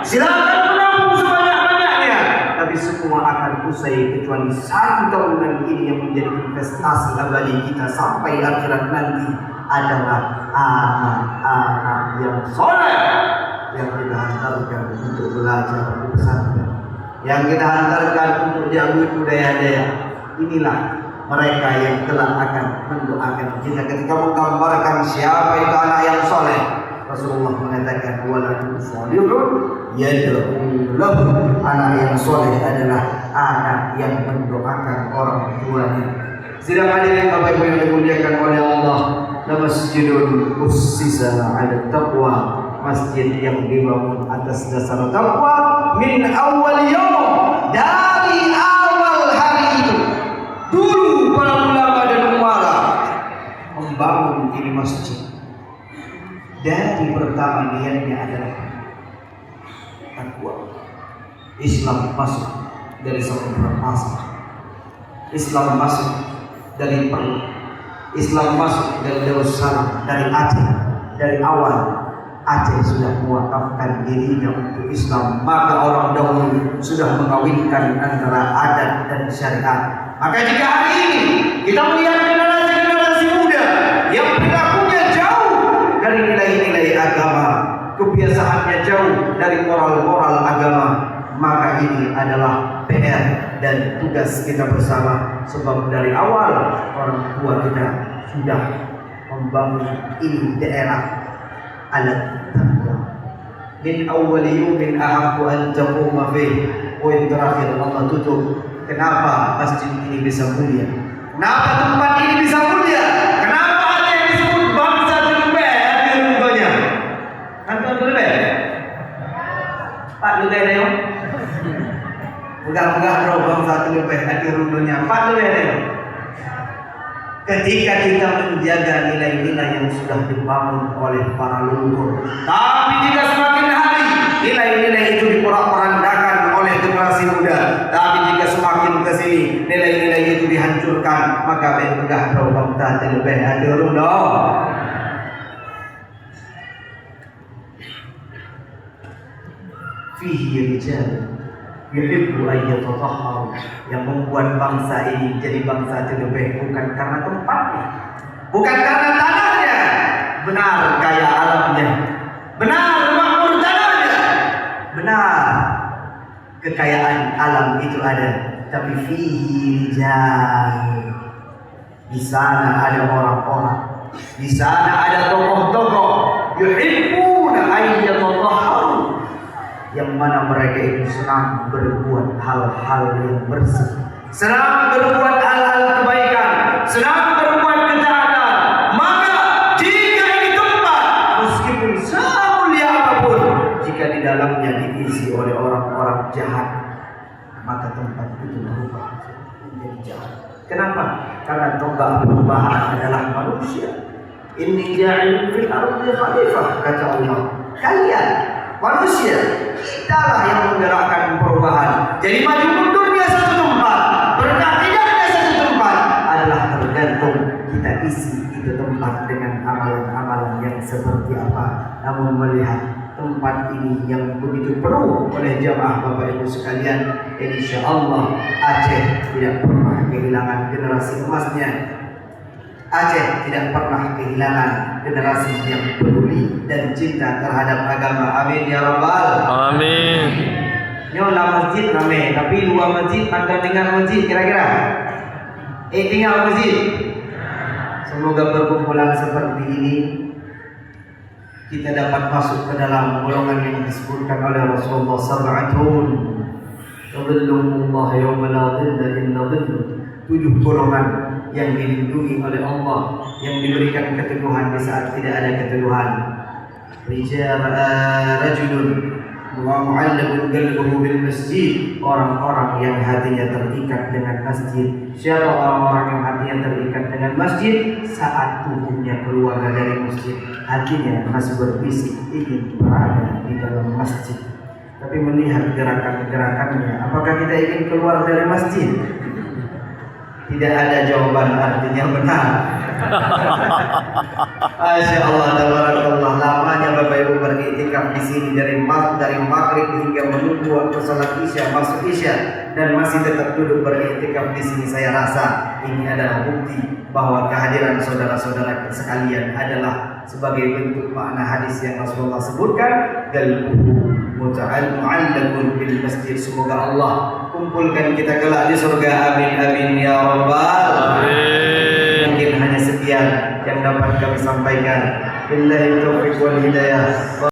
silakan menabung sebanyak-banyaknya, tapi semua akan usai kecuali satu tabungan ini yang menjadi investasi abadi kita sampai akhirat nanti adalah anak-anak yang soleh yang kita hantarkan untuk belajar di pesantren, yang kita hantarkan untuk jaga budaya-budaya. Inilah mereka yang kelak akan mendoakan kita ketika menggambarkan siapa itu anak yang soleh. Rasulullah mengatakan waladun sholihun yad'u lahu, anak yang soleh adalah anak yang mendoakan orang tuanya. Sidang hadirin Bapak Ibu yang dimuliakan oleh Allah, masjidun ussisa 'ala taqwa, masjid yang dibangun atas dasar takwa min awal yaum, dari awal hari itu. Dulu para ulama dan umara membangun ini masjid, dari pertama niatnya adalah takwa. Islam masuk dari sebuah asal, Islam masuk dari perlu, Islam masuk dari Darussalam, dari Aceh. Dari awal Aceh sudah mewakafkan dirinya untuk Islam, maka orang dahulu sudah mengawinkan antara adat dan syariat. Maka jika hari ini kita melihat generasi muda yang perilakunya jauh dari nilai-nilai agama, kebiasaannya jauh dari moral-moral agama, maka ini adalah PR dan tugas kita bersama. Sebab dari awal orang tua kita sudah membangun ini daerah alat taqwa. Min awwal yawmin ahabbu an taquma fihi. Poin terakhir Allah tutup. Kenapa masjid ini bisa mulia? Kenapa tempat ini bisa mulia? Kenapa ada yang disebut bangsa terlebih hati rupanya? Antum terlebih? Pak Lugai Neo? Pegang-pegang roh bangsa terlebih hati rupanya. Pak Lugai Neo? Ketika kita menjaga nilai-nilai yang sudah dibangun oleh para leluhur, tapi jika semakin hari nilai-nilai itu diporak-porandakan oleh generasi muda, tapi jika semakin ke sini nilai-nilai itu dihancurkan, maka berpegah roh bangsa terlebih hati rupanya. Fihi rijal yuhibbu ayyatahharu, yang membuat bangsa ini jadi bangsa terlebih bukan karena tempatnya, bukan karena tanahnya, benar kaya alamnya, benar makmur tanahnya, benar kekayaan alam itu ada, tapi fihi rijal, di sana ada orang-orang, di sana ada tokoh-tokoh yuhibbuna ayyatahharu, yang mana mereka itu senang berbuat hal-hal yang bersih, senang berbuat hal-hal kebaikan, senang berbuat ketaatan. Maka jika ini tempat, meskipun semulia apapun, jika di dalamnya diisi oleh orang-orang jahat, maka tempat itu berubah menjadi jahat. Kenapa? Karena tonggak perubahan adalah manusia. Inni ja'ilun fil ardi khalifah, kata Allah. Kalian manusia, kitalah yang menggerakkan perubahan. Jadi maju mundurnya satu tempat, berkah tidaknya satu tempat adalah tergantung kita isi itu tempat dengan amalan-amalan yang seperti apa. Namun melihat tempat ini yang begitu penuh oleh jamaah Bapak Ibu sekalian, insya Allah Aceh tidak pernah kehilangan generasi emasnya. Aceh tidak pernah kehilangan generasi yang peduli dan cinta terhadap agama. Amin ya rabbal. Amin. Nyolah masjid ramai, tapi dua masjid atau dengar masjid kira-kira? Tinggal masjid. Semoga perkumpulan seperti ini kita dapat masuk ke dalam golongan yang disebutkan oleh Rasulullah Sab'atun Yadhilluhumullah yawma la dhilla illa dhilluh. 7 golongan yang dilindungi oleh Allah, yang diberikan keteguhan di saat tidak ada keteguhan. Rajulun mu'allaqun qalbuhu bil masjid, orang-orang yang hatinya terikat dengan masjid. Siapa orang-orang yang hatinya terikat dengan masjid? Saat tubuhnya keluar dari masjid, hatinya masih berbisik ingin berada di dalam masjid, tapi melihat gerakan-gerakannya, apakah kita ingin keluar dari masjid? Tidak ada jawaban, artinya benar. Masya Allah, tabarakallah. Lamanya Bapak Ibu beriktikaf di sini dari maghrib hingga menunggu waktu salat isya, masuk isya, dan masih tetap duduk beriktikaf di sini. Saya rasa ini adalah bukti bahwa kehadiran saudara-saudara sekalian adalah sebagai bentuk makna hadis yang Rasulullah sebutkan, qalbuhu mu'allaqun bil masjid. Semoga Allah kumpulkan kita kelak di surga. Amin amin ya rabbal alamin. Mungkin hanya sekian yang dapat kami sampaikan. Billahi taufiq wal hidayah.